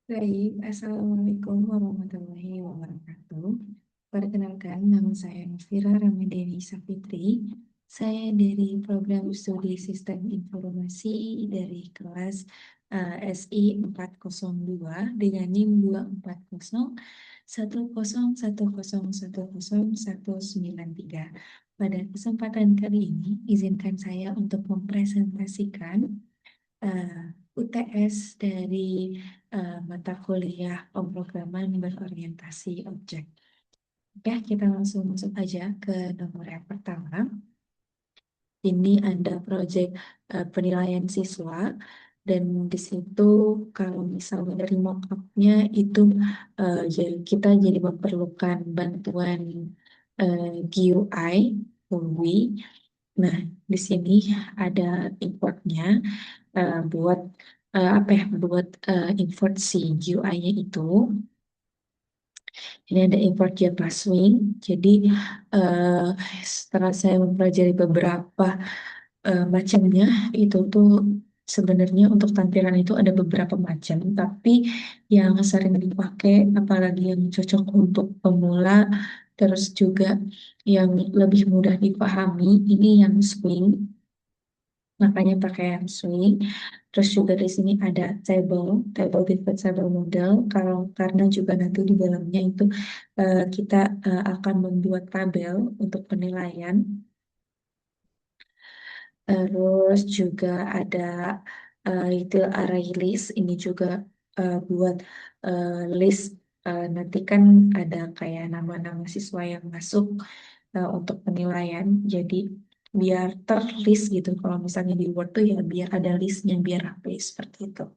Baik, Assalamualaikum warahmatullahi wabarakatuh. Perkenalkan, nama saya Novira Ramadhani Safitri. Saya dari Program Studi Sistem Informasi dari kelas SI 402 dengan NIM 240 101010193. Pada kesempatan kali ini, izinkan saya untuk mempresentasikan UTS dari mata kuliah pemrograman berorientasi objek. Oke, kita langsung masuk aja ke nomor yang pertama. Ini ada proyek penilaian siswa dan di situ kalau misalnya dari mockupnya itu jadi kita jadi memerlukan bantuan GUI, GUI. Nah, di sini ada importnya buat apa ya buat import si GUI-nya itu. Ini ada import Java Swing. Jadi eh, setelah saya mempelajari beberapa macamnya itu tuh sebenarnya untuk tampilan itu ada beberapa macam, tapi yang sering dipakai apalagi yang cocok untuk pemula terus juga yang lebih mudah dipahami ini yang Swing. Makanya pakai yang swing. Terus juga di sini ada table pivot table model. Kalau karena juga nanti di dalamnya itu kita akan membuat tabel untuk penilaian. Terus juga ada retail array list. Ini juga buat list. Nanti kan ada kayak nama-nama siswa yang masuk untuk penilaian. Jadi biar terlist gitu. Kalau misalnya di Word tuh ya biar ada listnya, biar rapi seperti itu.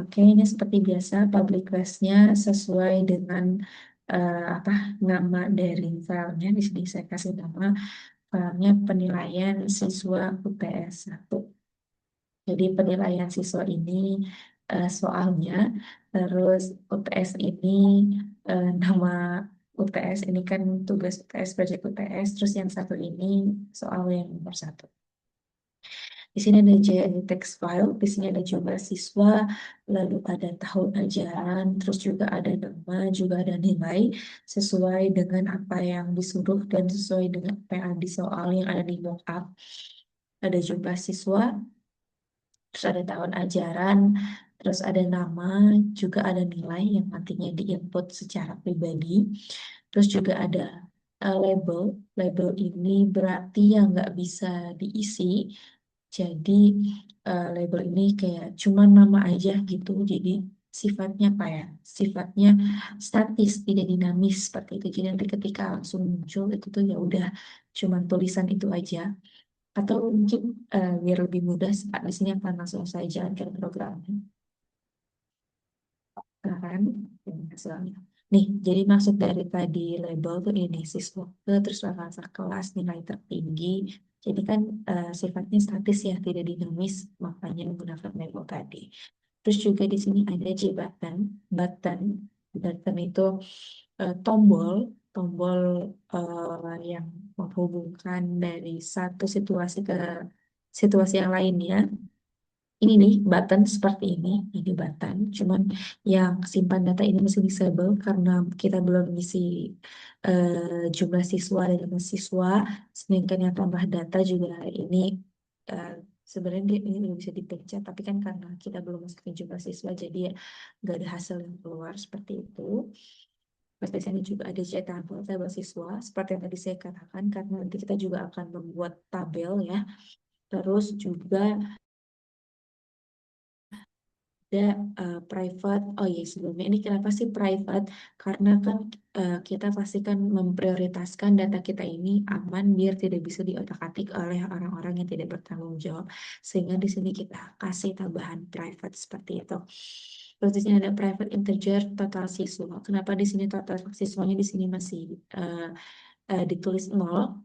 Oke, ini seperti biasa public class-nya sesuai dengan apa nama dari filenya. Di sini saya kasih nama filenya penilaian siswa UTS 1. Jadi penilaian siswa ini soalnya, terus UTS ini nama UTS ini kan tugas UTS, proyek UTS, terus yang satu ini soal yang nomor satu. Di sini ada JNE text file, di sini ada jumlah siswa, lalu ada tahun ajaran, terus juga ada nama, juga ada nilai sesuai dengan apa yang disuruh dan sesuai dengan apa yang ada di soal yang ada di mockup. Ada jumlah siswa, terus ada tahun ajaran, terus ada nama, juga ada nilai yang nantinya diinput secara pribadi. Terus juga ada label. Label ini berarti yang nggak bisa diisi. Jadi label ini kayak cuma nama aja gitu. Jadi sifatnya apa ya? Sifatnya statis, tidak dinamis seperti itu. Jadi nanti ketika langsung muncul itu tuh ya udah cuman tulisan itu aja. Atau mungkin biar lebih mudah, di sini akan langsung saya jalankan programnya. Nah, kan, ini hasilnya. Nih, jadi maksud dari tadi label tuh ini siswa ke terus bahasa kelas nilai tertinggi. Jadi kan sifatnya statis ya, tidak dinamis, makanya menggunakan label tadi. Terus juga di sini ada J button. Button, button itu tombol, tombol yang menghubungkan dari satu situasi ke situasi yang lainnya. Ini nih button seperti ini button. Cuman yang simpan data ini masih disable karena kita belum mengisi jumlah siswa dan jumlah siswa. Sedangkan yang tambah data juga ini eh, sebenarnya ini belum bisa dipencet, tapi kan karena kita belum masukin jumlah siswa, jadi ya nggak ada hasil yang keluar seperti itu. Terus di sini juga ada cetak tabel siswa, seperti yang tadi saya katakan, karena nanti kita juga akan membuat tabel ya. Terus juga ada private. Oh iya, sebelumnya ini kenapa sih private? Karena kan kita pastikan memprioritaskan data kita ini aman biar tidak bisa diotak-atik oleh orang-orang yang tidak bertanggung jawab. Sehingga di sini kita kasih tambahan private seperti itu. Terus di sini ada private integer total siswa. Kenapa di sini total siswanya di sini masih ditulis 0?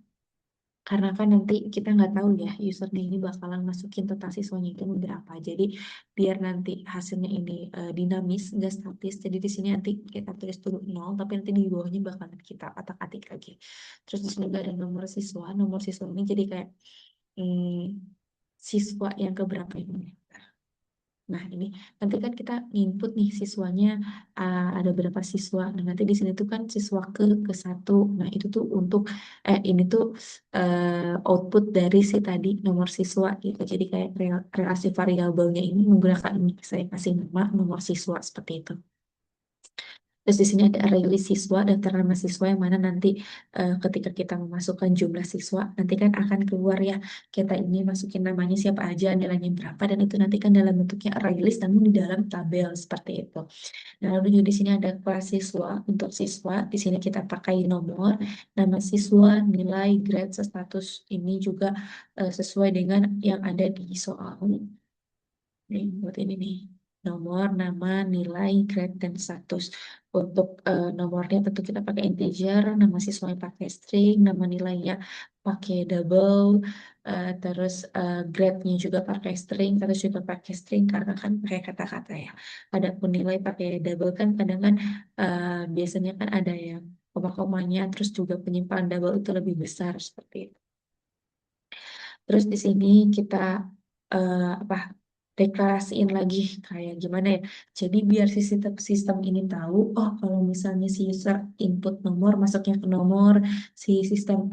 Karena kan nanti kita nggak tahu ya usernya ini bakalan masukin total siswanya itu berapa. Jadi biar nanti hasilnya ini dinamis, nggak statis. Jadi di sini nanti kita tulis dulu 0, tapi nanti di bawahnya bakalan kita atik-atik lagi. Terus di sini juga ada nomor siswa. Nomor siswa ini jadi kayak hmm, siswa yang keberapa ini. Nah, ini nanti kan kita input nih siswanya, ada berapa siswa. Nah, nanti di sini tuh kan siswa ke satu. Nah, itu tuh untuk ini tuh output dari si tadi nomor siswa gitu. Jadi kayak relasi variabelnya ini menggunakan ini. Saya kasih nama nomor siswa seperti itu. Terus di sini ada array list siswa, daftar nama siswa yang mana nanti ketika kita memasukkan jumlah siswa, nanti kan akan keluar ya, kita ini masukin namanya siapa aja, nilainya berapa, dan itu nanti kan dalam bentuknya array list, namun di dalam tabel seperti itu. Nah, lalu juga di sini ada kelas siswa, untuk siswa, di sini kita pakai nomor, nama siswa, nilai, grade, status, ini juga sesuai dengan yang ada di soal. Nih, buat ini nih. Nomor, nama, nilai, grade, dan status. Untuk nomornya tentu kita pakai integer, nama siswanya pakai string, nama nilainya pakai double, terus grade-nya juga pakai string, terus juga pakai string karena kan pakai kata-kata ya. Adapun nilai pakai double kan kadang kan biasanya kan ada yang koma-komanya, terus juga penyimpanan double itu lebih besar seperti itu. Terus di sini kita apa deklarasiin lagi kayak gimana ya. Jadi biar si sistem sistem ini tahu, oh kalau misalnya si user input nomor masuknya ke nomor, si sistem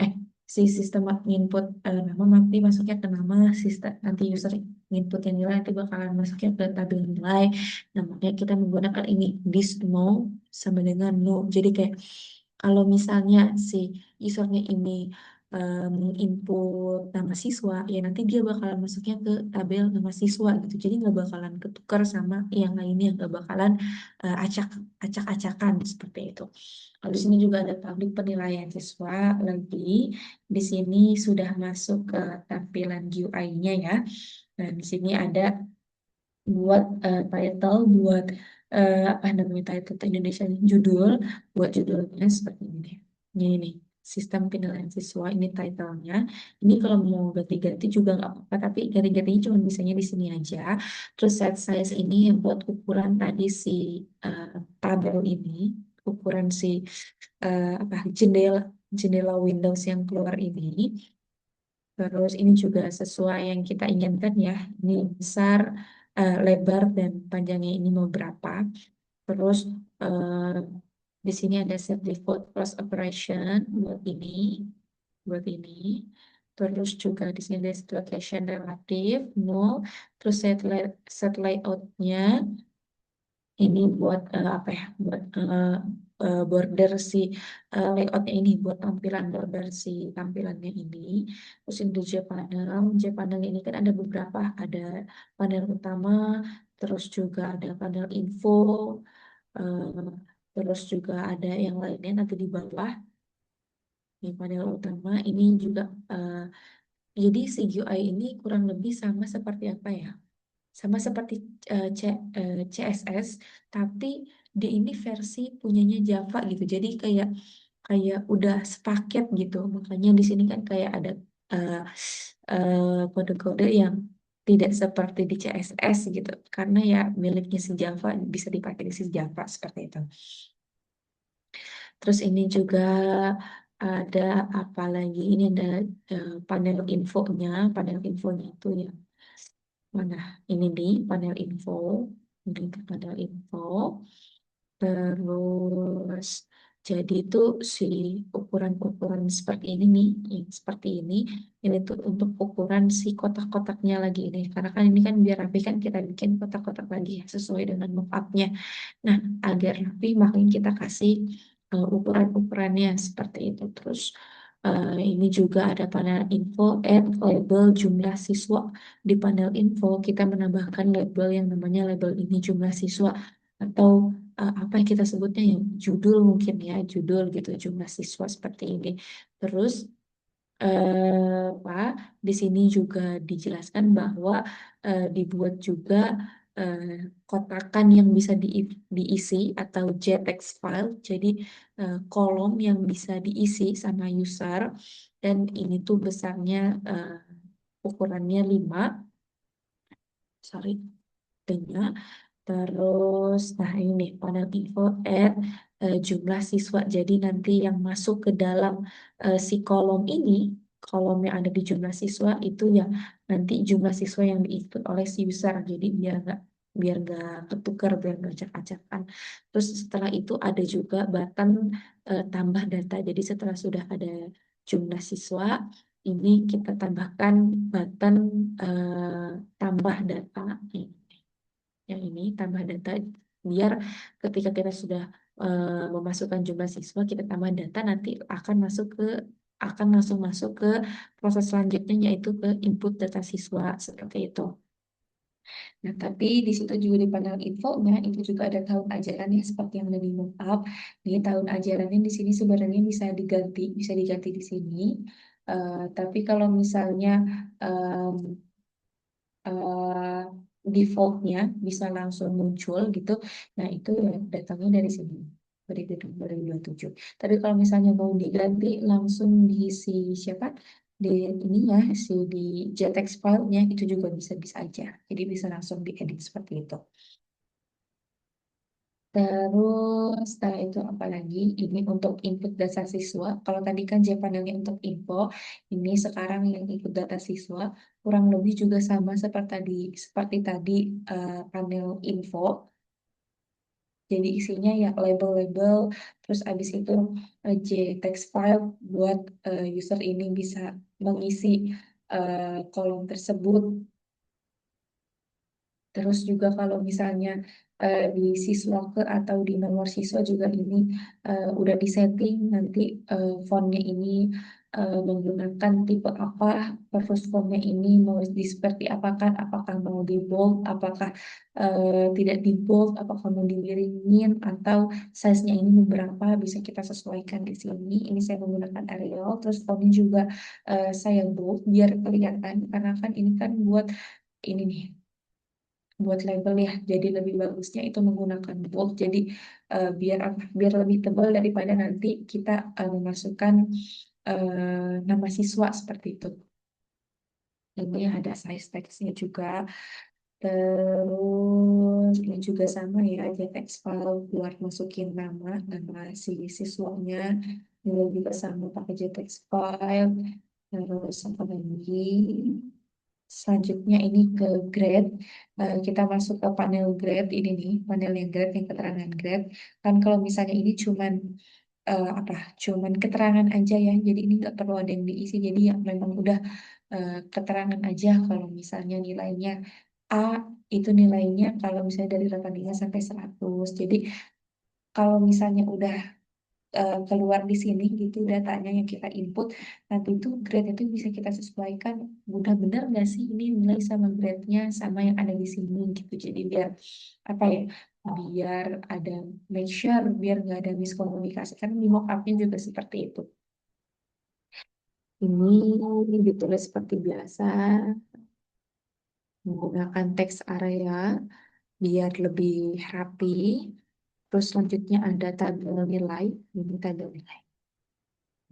si sistem input nama nanti masuknya ke nama, sistem nanti user input yang nilai nanti bakalan masuknya ke tabel nilai. Nah, makanya kita menggunakan ini this no sama dengan no. Jadi kayak kalau misalnya si usernya ini input nama siswa, ya nanti dia bakalan masuknya ke tabel nama siswa gitu. Jadi nggak bakalan ketukar sama yang lainnya, nggak bakalan acak-acakan seperti itu. Lalu di sini juga ada tablik penilaian siswa lagi. Di sini sudah masuk ke tampilan GUI-nya ya. Nah, di sini ada buat title, buat apa namanya title ke Indonesia, judul, buat judulnya seperti ini. Ini nih, sistem penilaian siswa, ini titlenya. Ini kalau mau ganti-ganti juga nggak apa-apa, tapi ganti-gantinya cuma bisanya di sini aja. Terus set size ini buat ukuran tadi si eh, tabel ini, ukuran si apa jendela jendela Windows yang keluar ini. Terus ini juga sesuai yang kita inginkan ya. Ini besar, lebar dan panjangnya ini mau berapa. Terus eh, di sini ada set default plus operation buat ini, buat ini. Terus juga di sini ada set location relatif, nol. Terus set layoutnya ini buat apa ya? Buat border si layoutnya ini, buat tampilan border si tampilannya ini. Terus ini J panel. J panel ini kan ada beberapa, ada panel utama, terus juga ada panel info, eh, terus juga ada yang lainnya nanti di bawah. Di panel utama ini juga jadi si UI ini kurang lebih sama seperti apa ya? Sama seperti CSS, tapi dia ini versi punyanya Java gitu. Jadi kayak kayak udah sepaket gitu. Makanya di sini kan kayak ada eh, kode-kode yang tidak seperti di CSS gitu. Karena ya miliknya si Java bisa dipakai di si Java seperti itu. Terus ini juga ada apa lagi? Ini ada panel infonya. Panel infonya itu ya. Mana? Ini di panel info. Ini ke panel info. Terus, jadi itu si ukuran-ukuran seperti ini nih, yang seperti ini tuh untuk ukuran si kotak-kotaknya lagi ini. Karena kan ini kan biar rapi kan kita bikin kotak-kotak lagi ya, sesuai dengan mockupnya. Nah, agar rapi makanya kita kasih ukuran-ukurannya seperti itu. Terus ini juga ada panel info, add label jumlah siswa. Di panel info kita menambahkan label yang namanya label ini jumlah siswa atau apa yang kita sebutnya yang judul mungkin ya, judul gitu, jumlah siswa seperti ini. Terus Pak, di sini juga dijelaskan bahwa dibuat juga eh, kotakan yang bisa diisi atau JText file, jadi kolom yang bisa diisi sama user, dan ini tuh besarnya ukurannya 5, sorry, 5. Terus, nah ini nih, panel info add jumlah siswa. Jadi nanti yang masuk ke dalam si kolom ini, kolom yang ada di jumlah siswa itu ya nanti jumlah siswa yang diinput oleh si user. Jadi biar nggak biar nggak ketukar, biar nggak acak-acakan. Terus setelah itu ada juga button tambah data. Jadi setelah sudah ada jumlah siswa, ini kita tambahkan button tambah data. Yang ini tambah data biar ketika kita sudah memasukkan jumlah siswa, kita tambah data, nanti akan langsung masuk ke proses selanjutnya, yaitu ke input data siswa seperti itu. Nah, tapi di situ juga di panel infonya itu juga ada tahun ajarannya seperti yang ada di mockup. Di tahun ajarannya di sini sebenarnya bisa diganti di sini. Tapi kalau misalnya em, eh, defaultnya bisa langsung muncul gitu, nah itu ya datangnya dari sini, dari gedung 2027. Tapi kalau misalnya mau diganti langsung di si siapa, di ini ya, di JTEX file-nya itu juga bisa-bisa aja. Jadi bisa langsung diedit seperti itu. Terus setelah itu apa lagi? Ini untuk input data siswa. Kalau tadi kan panelnya untuk info, ini sekarang yang input data siswa kurang lebih juga sama seperti tadi panel info. Jadi isinya ya label-label, terus abis itu JText file buat user ini bisa mengisi kolom tersebut. Terus juga kalau misalnya di siswa ke atau di nomor siswa juga ini udah disetting nanti fontnya ini menggunakan tipe apa, terus fontnya ini mau di seperti apakah mau di bold, apakah tidak di bold, apakah mau dimiringin atau size-nya ini beberapa bisa kita sesuaikan di sini. Ini saya menggunakan Arial, terus fontnya juga saya bold biar kelihatan karena kan ini kan buat ini nih buat label ya. Jadi lebih bagusnya itu menggunakan bold. Jadi biar lebih tebal daripada nanti kita memasukkan nama siswa seperti itu. Ini ada size text-nya juga. Terus ini juga sama ya, aja text file buat masukin nama si siswanya. Ini juga sama pakai JText file. Terus apa lagi? Selanjutnya ini ke grade. Kita masuk ke panel grade ini nih, panel yang grade, yang keterangan grade. Kan kalau misalnya ini cuman apa? Cuman keterangan aja ya. Jadi ini nggak perlu ada yang diisi. Jadi ya memang udah keterangan aja kalau misalnya nilainya A itu nilainya kalau misalnya dari 85 sampai 100. Jadi kalau misalnya udah keluar di sini gitu datanya yang kita input, nanti itu grade itu bisa kita sesuaikan udah benar nggak sih ini nilai sama grade-nya sama yang ada di sini gitu. Jadi biar apa ya, biar ada make sure biar nggak ada miskomunikasi kan di mockupnya juga seperti itu. Ini ditulis seperti biasa menggunakan teks area biar lebih rapi. Terus selanjutnya ada tabel nilai, ini tabel nilai.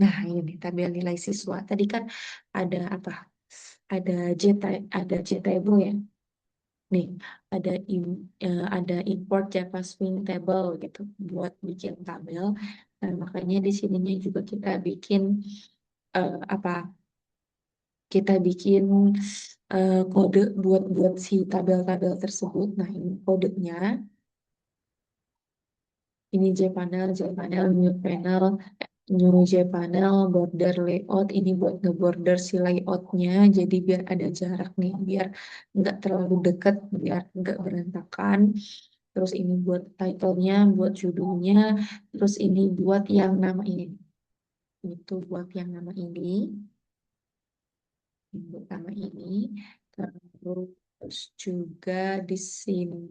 Nah, ini tabel nilai siswa. Tadi kan ada apa? Ada ada JTable ya. Nih, ada import Java Swing Table gitu buat bikin tabel. Nah, makanya di sininya juga kita bikin apa? Kita bikin kode buat buat si tabel-tabel tersebut. Nah, ini kodenya. Ini Jpanel, new panel, new Jpanel, border layout. Ini buat ngeborder si layoutnya. Jadi biar ada jarak nih, biar nggak terlalu dekat, biar nggak berantakan. Terus ini buat title-nya, buat judulnya. Terus ini buat yang nama ini. Itu buat yang nama ini. Buat nama ini. Terus juga di sini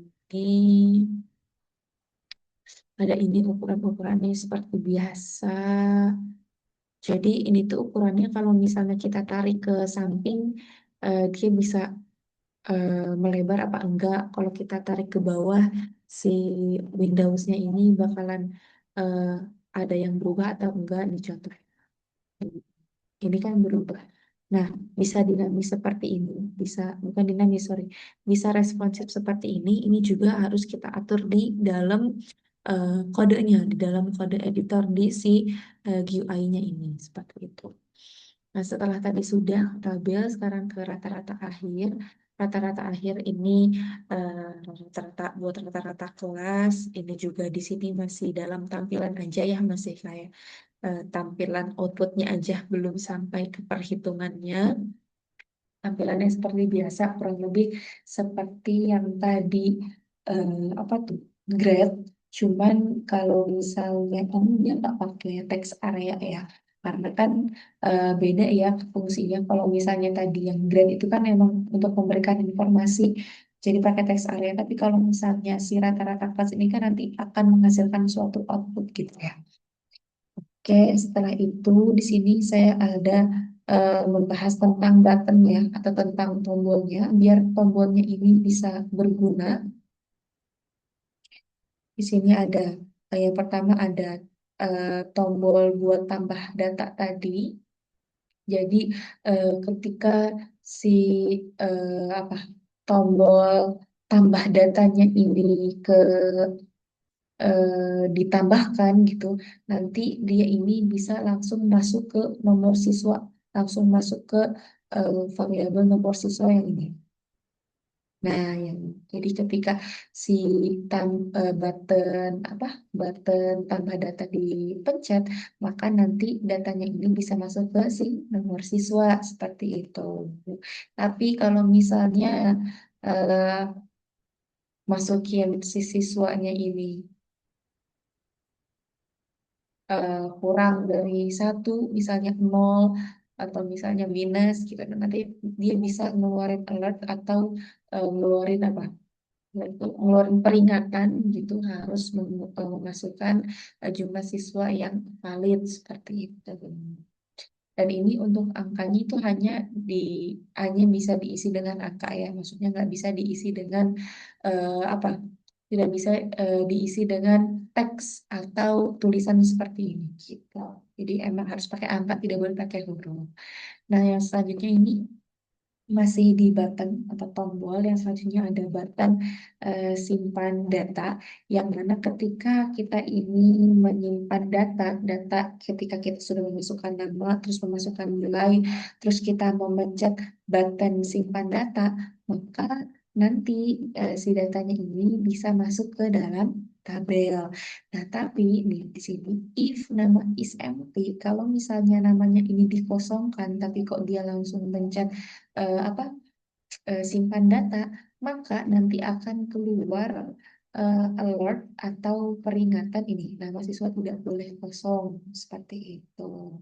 ada ini ukuran-ukurannya seperti biasa. Jadi ini tuh ukurannya kalau misalnya kita tarik ke samping, dia bisa melebar apa enggak. Kalau kita tarik ke bawah, si Windows-nya ini bakalan eh, ada yang berubah atau enggak. Nih contoh, ini kan berubah. Nah, bisa dinamis seperti ini, bisa bukan dinamis, sorry, bisa responsif seperti ini. Ini juga harus kita atur di dalam kodenya, di dalam kode editor di si GUI-nya ini, seperti itu. Nah, setelah tadi sudah tabel, sekarang ke rata-rata akhir. rata-rata akhir ini rata-rata buat rata-rata kelas ini juga di sini masih dalam tampilan aja ya, masih kayak tampilan outputnya aja, belum sampai ke perhitungannya. Tampilannya seperti biasa, kurang lebih seperti yang tadi, apa tuh, grade. Cuman kalau misalnya kamu dia nggak pakai text area ya, karena kan beda ya fungsinya. Kalau misalnya tadi yang grade itu kan memang untuk memberikan informasi, jadi pakai text area. Tapi kalau misalnya si rata-rata kelas ini kan nanti akan menghasilkan suatu output gitu ya. Oke, setelah itu di sini saya ada membahas tentang button ya, atau tentang tombolnya, biar tombolnya ini bisa berguna. Di sini ada yang pertama ada tombol buat tambah data tadi. Jadi ketika si apa, tombol tambah datanya ini ke ditambahkan gitu, nanti dia ini bisa langsung masuk ke nomor siswa, langsung masuk ke variabel nomor siswa yang ini. Nah, yang jadi ketika si button apa, button tambah data dipencet, maka nanti datanya ini bisa masuk ke si nomor siswa seperti itu. Tapi kalau misalnya eh, masukin si siswanya ini kurang dari satu, misalnya nol atau misalnya minus gitu, nah, nanti dia bisa ngeluarin alert atau ngeluarin apa? Yaitu ngeluarin peringatan gitu, harus memasukkan jumlah siswa yang valid seperti itu. Dan ini untuk angkanya itu hanya bisa diisi dengan angka ya, maksudnya nggak bisa diisi dengan apa? Tidak bisa diisi dengan teks atau tulisan seperti ini gitu. Jadi emang harus pakai angka, tidak boleh pakai huruf. Nah, yang selanjutnya ini masih di button atau tombol yang selanjutnya ada button simpan data, yang mana ketika kita ini menyimpan data ketika kita sudah memasukkan nama terus memasukkan nilai, terus kita memencet button simpan data, maka nanti si datanya ini bisa masuk ke dalam tabel. Nah, tapi nih di sini if nama is empty, kalau misalnya namanya ini dikosongkan tapi kok dia langsung mencet apa, simpan data, maka nanti akan keluar alert atau peringatan ini nama siswa tidak boleh kosong seperti itu.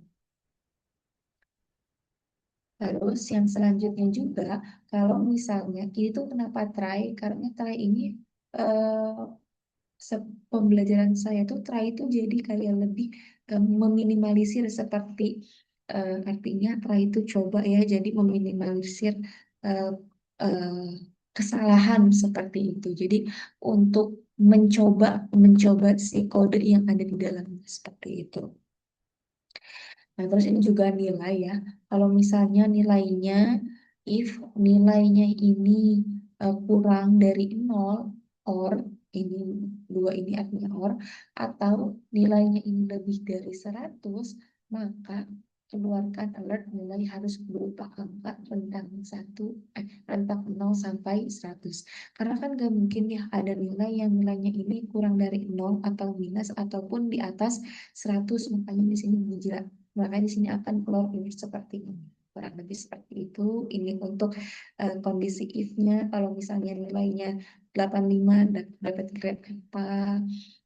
Terus yang selanjutnya juga, kalau misalnya ini tuh kenapa try, karena try ini eh, pembelajaran saya tuh try itu jadi kayak lebih meminimalisir, seperti artinya try itu coba ya, jadi meminimalisir eh, eh, kesalahan seperti itu. Jadi untuk mencoba mencoba si kode yang ada di dalamnya seperti itu. Nah, terus ini juga nilai ya. Kalau misalnya nilainya, if nilainya ini kurang dari nol, or ini dua ini artinya or, atau nilainya ini lebih dari 100, maka keluarkan alert nilai harus berupa angka rentang rentang 0 sampai 100. Karena kan gak mungkin ya ada nilai yang nilainya ini kurang dari nol atau minus ataupun di atas 100, makanya di sini dijelas. Maka di sini akan keluar image seperti ini. Kurang lebih seperti itu. Ini untuk kondisi if-nya. Kalau misalnya nilainya 85 dapat grade apa.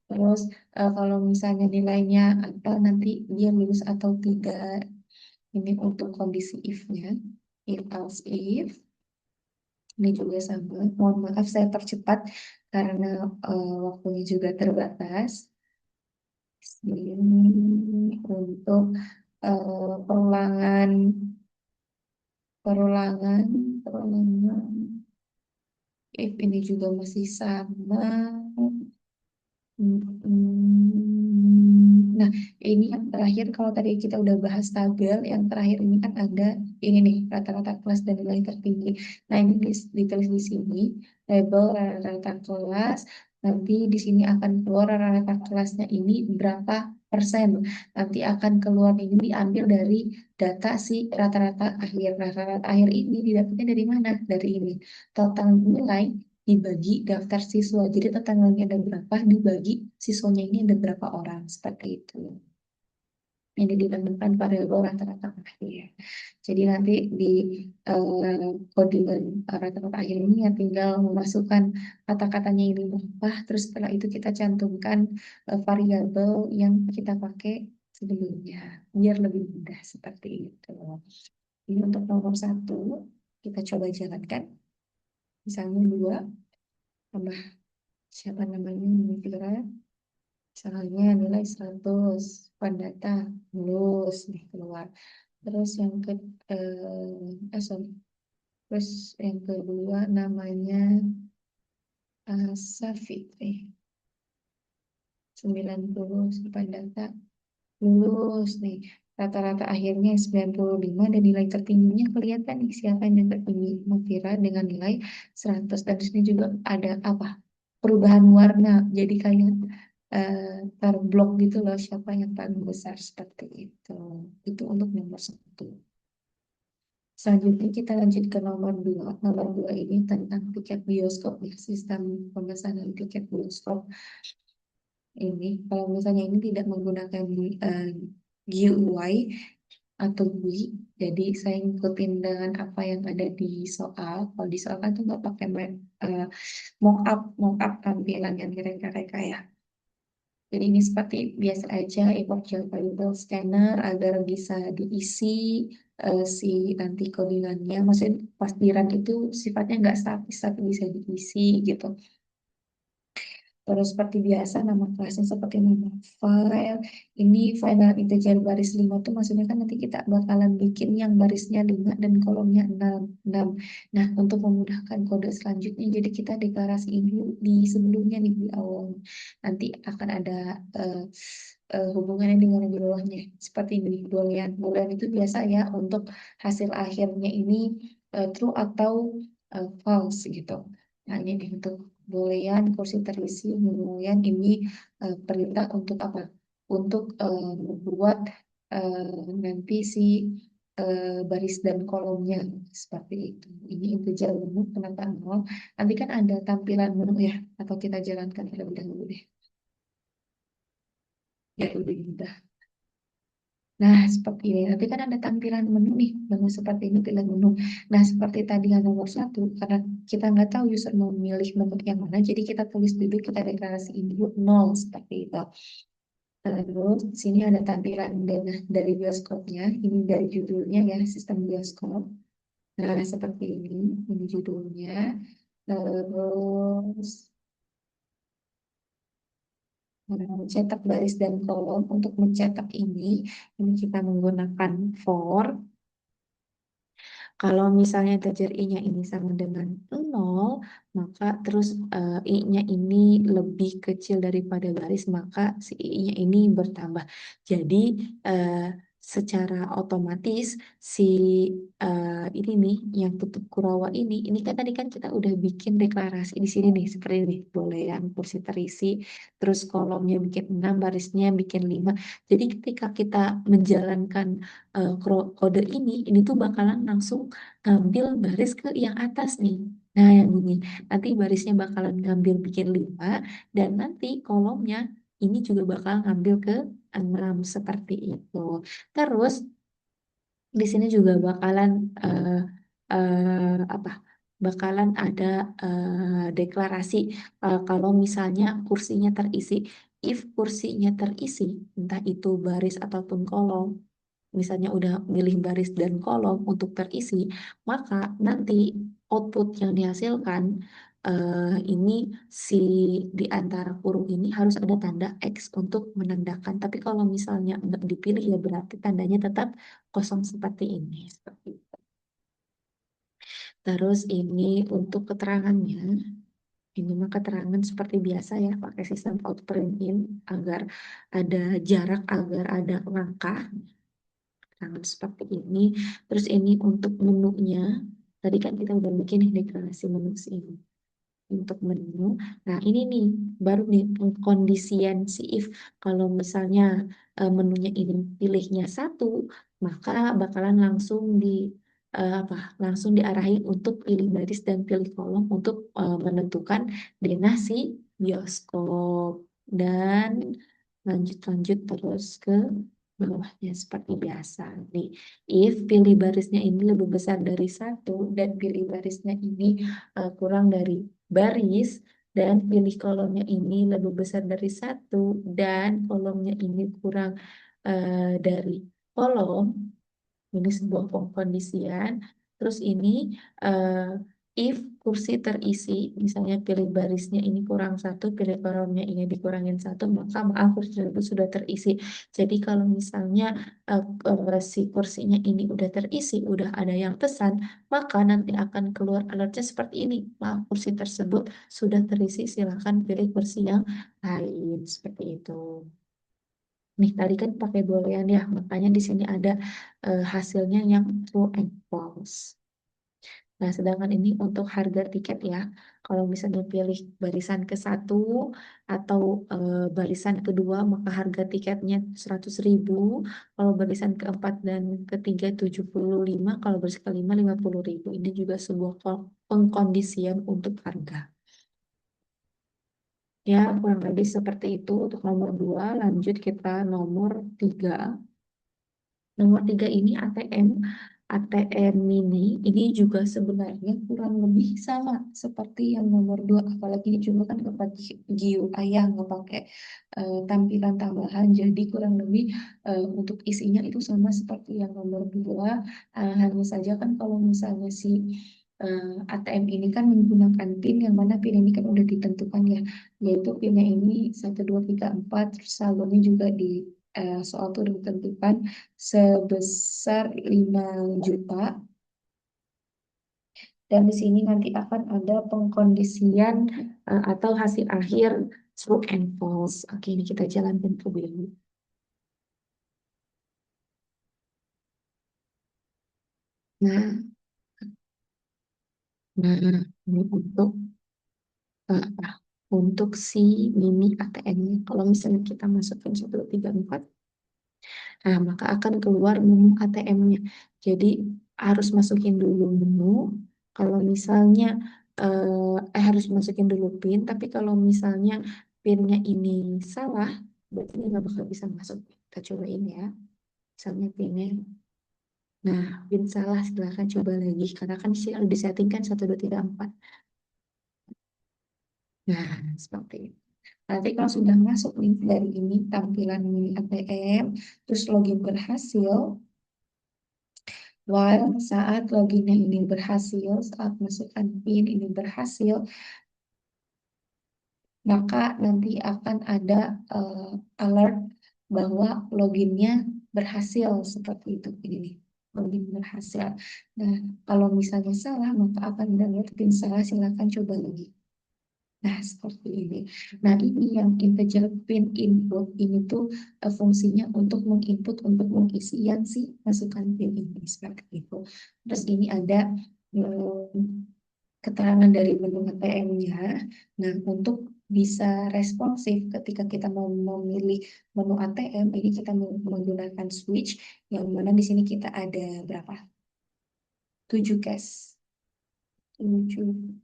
Terus kalau misalnya nilainya apa, nanti dia lulus atau tidak. Ini untuk kondisi if-nya. If else if. Ini juga sama. Mohon maaf saya percepat karena waktunya juga terbatas. Ini untuk perulangan, perulangan, perulangan. If ini juga masih sama. Nah, ini yang terakhir, kalau tadi kita udah bahas tabel, yang terakhir ini kan ada ini nih, rata-rata kelas dan nilai tertinggi. Nah, ini ditulis di sini, label rata-rata kelas. Nanti di sini akan keluar rata-rata kelasnya ini berapa persen. Nanti akan keluar ini diambil dari data si rata-rata akhir. Rata-rata akhir ini didapatnya dari mana? Dari ini. Total nilai dibagi daftar siswa. Jadi total nilainya ada berapa dibagi siswanya ini ada berapa orang. Seperti itu. Ini ditentukan pada rata-rata akhir. Jadi nanti di kodian rata-rata akhir ini ya tinggal memasukkan kata-katanya ini berapa, terus setelah itu kita cantumkan variabel yang kita pakai sebelumnya, biar lebih mudah seperti itu. Ini untuk nomor satu, kita coba jalankan. Misalnya dua, tambah siapa namanya, Mira. Misalnya nilai 100, Pandata, lulus nih keluar. Terus yang ke, sorry. Terus yang kedua namanya Safitri, 90 Pandata, lulus nih. Rata-rata akhirnya 95 dan nilai tertingginya kelihatan nih siapa yang tertinggi. Mufira dengan nilai 100 dan di sini juga ada apa? Perubahan warna. Jadi kayak terblok gitu loh siapa yang paling besar seperti itu. Itu untuk nomor satu. Selanjutnya kita lanjut ke nomor dua. Nomor dua ini tentang tiket bioskop nih, sistem pemesanan tiket bioskop ini. Kalau misalnya ini tidak menggunakan GUI atau GUI, jadi saya ngikutin dengan apa yang ada di soal. Kalau di soal kan tuh nggak pakai mock up tampilan yang direka-reka ya. Jadi ini seperti biasa aja, import valuable scanner agar bisa diisi si nanti codingannya. Maksudnya pas di run itu sifatnya nggak statis, tapi bisa diisi gitu. Terus seperti biasa nama kelasnya seperti nama file. Ini file dalam integer baris 5 tuh maksudnya kan nanti kita bakalan bikin yang barisnya 5 dan kolomnya 6. Nah, untuk memudahkan kode selanjutnya jadi kita deklarasiin dulu di sebelumnya nih di awal. Nanti akan ada eh, hubungannya dengan yang di bawahnya. Seperti ini boolean. Boolean itu biasa ya untuk hasil akhirnya ini true atau false gitu. Nah, ini untuk boolean kursi terisi boolean ini perintah untuk apa? Untuk membuat nanti si baris dan kolomnya seperti itu. Ini integer menu kenapa nol? Nanti kan ada tampilan menu ya, atau kita jalankan terlebih dahulu deh. Ya lebih mudah. Nah, seperti ini. Nanti kan ada tampilan menu nih, menu seperti ini pilih menu. Nah, seperti tadi yang nomor satu, karena kita nggak tahu user mau memilih menu yang mana, jadi kita tulis dulu, kita deklarasiin dulu nol seperti itu. Terus di sini ada tampilan dari bioskopnya, ini dari judulnya ya, sistem bioskop. Nah, seperti ini judulnya. Terus mencetak baris dan kolom. Untuk mencetak ini kita menggunakan for. Kalau misalnya integer i-nya ini sama dengan 0, maka terus i-nya ini lebih kecil daripada baris, maka si i-nya ini bertambah. Jadi eh, secara otomatis si ini nih yang tutup kurava ini kan tadi kan kita udah bikin deklarasi di sini nih seperti ini, boleh yang kursi terisi, terus kolomnya bikin 6, barisnya bikin 5. Jadi ketika kita menjalankan kode ini tuh bakalan langsung ngambil baris ke yang atas nih. Nah, yang ini nanti barisnya bakalan ngambil bikin 5 dan nanti kolomnya ini juga bakal ngambil ke 6 seperti itu. Terus di sini juga bakalan apa? Bakalan ada deklarasi kalau misalnya kursinya terisi. If kursinya terisi, entah itu baris ataupun kolom, misalnya udah milih baris dan kolom untuk terisi, maka nanti output yang dihasilkan ini si di antara kurung ini harus ada tanda X untuk menandakan. Tapi kalau misalnya nggak dipilih ya berarti tandanya tetap kosong seperti ini. Seperti itu. Terus ini untuk keterangannya, ini mah keterangan seperti biasa ya, pakai sistem outprint in agar ada jarak, agar ada langkah. Keterangan seperti ini. Terus ini untuk menunya. Tadi kan kita udah bikin nih deklarasi menu ini. untuk menu. Nah, ini nih baru nih pengkondisian si if. Kalau misalnya menunya ini pilihnya satu, maka bakalan langsung apa? Langsung diarahin untuk pilih baris dan pilih kolom untuk menentukan denah si bioskop. Dan lanjut-lanjut terus ke bawahnya seperti biasa. Nih, if pilih barisnya ini lebih besar dari satu dan pilih barisnya ini kurang dari baris dan pilih kolomnya ini lebih besar dari satu dan kolomnya ini kurang dari kolom, ini sebuah pengkondisian. Terus ini eh, if kursi terisi, misalnya pilih barisnya ini kurang satu, pilih kolomnya ini dikurangin satu, maka maaf kursi itu sudah terisi. Jadi kalau misalnya si kursinya ini udah terisi, udah ada yang pesan, maka nanti akan keluar alertnya seperti ini. Maaf kursi tersebut sudah terisi, silakan pilih kursi yang lain seperti itu. Nih tadi kan pakai boolean ya, makanya di sini ada hasilnya yang true and false. Nah, sedangkan ini untuk harga tiket ya. Kalau misalnya pilih barisan ke satu atau barisan kedua, maka harga tiketnya 100.000. Kalau barisan keempat dan ketiga 75, kalau barisan kelima 50.000. Ini juga sebuah pengkondisian untuk harga. Ya, kurang lebih seperti itu untuk nomor 2. Lanjut kita nomor 3. Nomor 3 ini ATM. ATM mini ini juga sebenarnya kurang lebih sama seperti yang nomor 2. Apalagi ini cuma kan pakai GUI yang nggak pakai tampilan tambahan. Jadi kurang lebih untuk isinya itu sama seperti yang nomor 2. Hanya saja kan kalau misalnya si ATM ini kan menggunakan PIN yang mana PIN ini kan udah ditentukan ya. Yaitu PIN-nya ini 1234, terus saldonya juga di soal itu ditentukan sebesar 5 juta. Dan di sini nanti akan ada pengkondisian atau hasil akhir true and false. Oke, ini kita jalankan terlebih dahulu. Nah, ini untuk apa? Untuk si mini ATM-nya. Kalau misalnya kita masukkan 134, nah maka akan keluar menu ATM-nya. Jadi harus masukin dulu menu. Kalau misalnya harus masukin dulu PIN, tapi kalau misalnya PIN-nya ini salah, berarti ini nggak bakal bisa masuk. Kita cobain ya. Misalnya PIN-nya, nah PIN salah, silahkan coba lagi. Karena kan sih udah disettingkan 1234. Nah, seperti itu. Nanti kalau sudah masuk nih dari ini tampilan mini ATM, terus login berhasil, while saat loginnya ini berhasil, saat masukkan PIN ini berhasil, maka nanti akan ada alert bahwa loginnya berhasil seperti itu. Ini nih, login berhasil. Nah, kalau misalnya salah, maka akan ada alert PIN salah, silakan coba lagi. Nah, seperti ini. Nah, ini yang integer pin input ini tuh fungsinya untuk menginput untuk mengisian si masukan pin ini seperti itu. Terus ini ada keterangan dari menu ATM-nya. Nah, untuk bisa responsif ketika kita mau memilih menu ATM, ini kita menggunakan switch yang mana di sini kita ada berapa? 7 case. 7.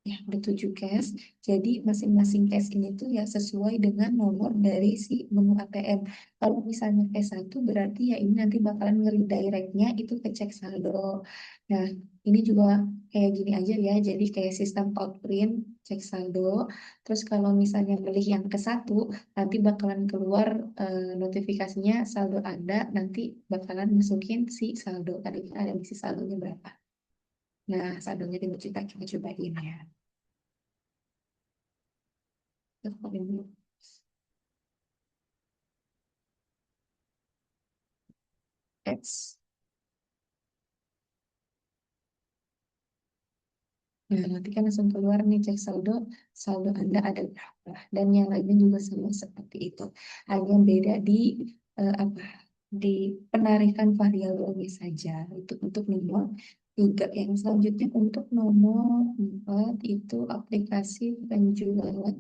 Ya, ada 7 case. Jadi masing-masing case ini tuh ya sesuai dengan nomor dari si menu ATM. Kalau misalnya case satu berarti ya ini nanti bakalan ngedirectnya itu ke cek saldo. Nah, ini juga kayak gini aja ya. Jadi kayak sistem outprint, cek saldo. Terus kalau misalnya pilih yang ke satu, nanti bakalan keluar notifikasinya saldo Anda. Nanti bakalan masukin si saldo. Tadi ada isi saldonya berapa. Nah, saldonya 5 juta kita cobain ya. X. Nah, nanti kan langsung keluar nih cek saldo, saldo Anda ada berapa. Dan yang lainnya juga sama seperti itu. Hanya beda di apa? Di penarikan variabelnya saja. Untuk nomor juga yang selanjutnya untuk nomor 4 itu aplikasi penjualan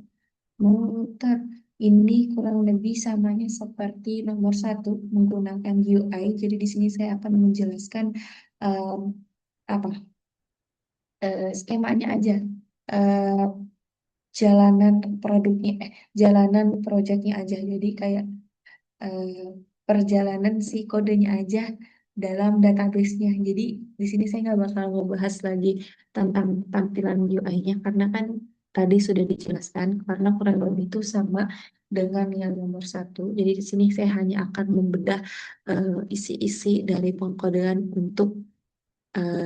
motor. Ini kurang lebih samanya seperti nomor 1 menggunakan UI. Jadi di sini saya akan menjelaskan em, apa skemanya aja. Eh, Jalanan produknya, jalanan proyeknya aja. Jadi kayak eh, perjalanan si kodenya aja dalam database-nya. Jadi di sini saya nggak bakal ngebahas lagi tentang tampilan UI-nya karena kan tadi sudah dijelaskan karena kurang lebih itu sama dengan yang nomor 1. Jadi di sini saya hanya akan membedah isi-isi dari pengkodean untuk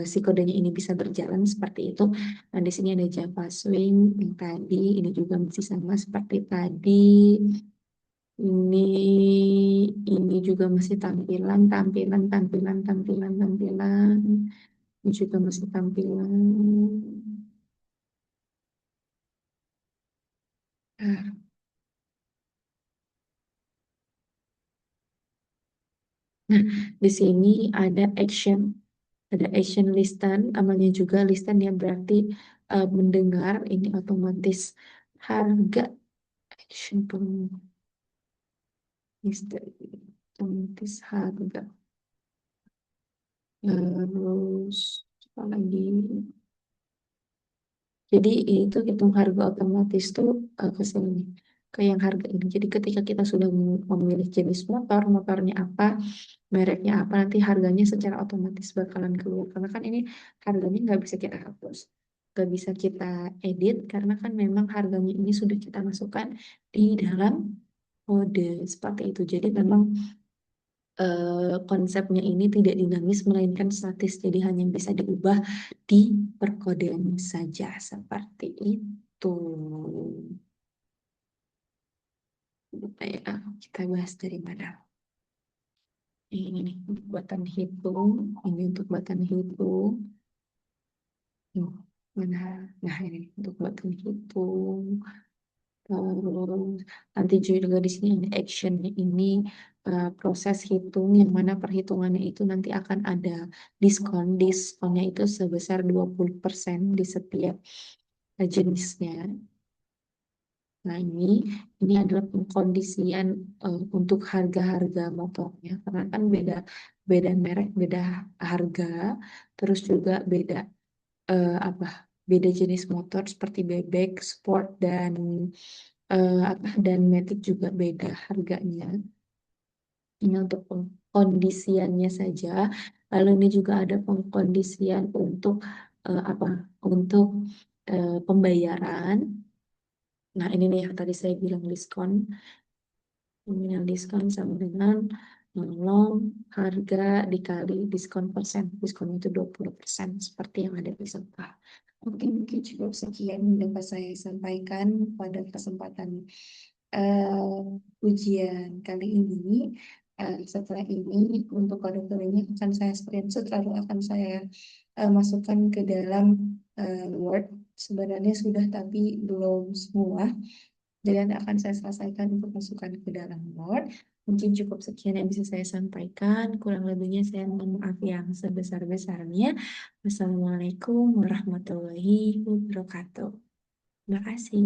si kodenya ini bisa berjalan seperti itu. Nah, di sini ada Java Swing yang tadi, ini juga masih sama seperti tadi. Ini juga masih tampilan, tampilan, tampilan, tampilan, tampilan. Ini juga masih tampilan. Nah, di sini ada action listan, namanya juga listan yang berarti mendengar ini otomatis harga action listan otomatis harga. Terus apa lagi? Jadi itu hitung harga otomatis tuh ke sini ke yang harga ini. Jadi ketika kita sudah memilih jenis motor, motornya apa, mereknya apa, nanti harganya secara otomatis bakalan keluar. Karena kan ini harganya nggak bisa kita hapus, nggak bisa kita edit karena kan memang harganya ini sudah kita masukkan di dalam kode seperti itu. Jadi memang konsepnya ini tidak dinamis melainkan statis, jadi hanya bisa diubah di perkodean saja seperti itu. Kita bahas dari mana? Ini nih untuk button hitung, ini untuk button hitung. Tuh, mana? Nah ini untuk button hitung. Terus nanti juga di sini ada actionnya ini proses hitung yang mana perhitungannya itu nanti akan ada diskon. Diskonnya itu sebesar 20% di setiap jenisnya. Nah ini adalah pengkondisian untuk harga-harga motornya karena kan beda beda merek, beda harga, terus juga beda apa beda jenis motor seperti bebek, sport dan Matic juga beda harganya. Ini untuk pengkondisiannya saja. Lalu ini juga ada pengkondisian untuk apa? Untuk pembayaran. Nah, ini nih yang tadi saya bilang diskon. Nominal diskon sama dengan nolong harga dikali diskon persen. Diskon itu 20% seperti yang ada di sebelah. Mungkin cukup sekian yang dapat saya sampaikan pada kesempatan ujian kali ini. Setelah ini untuk kode-kodenya akan saya screenshot lalu akan saya masukkan ke dalam Word. Sebenarnya sudah tapi belum semua. Jadi nanti akan saya selesaikan untuk masukkan ke dalam Word. Mungkin cukup sekian yang bisa saya sampaikan. Kurang lebihnya saya mohon maaf yang sebesar-besarnya. Wassalamualaikum warahmatullahi wabarakatuh. Terima kasih.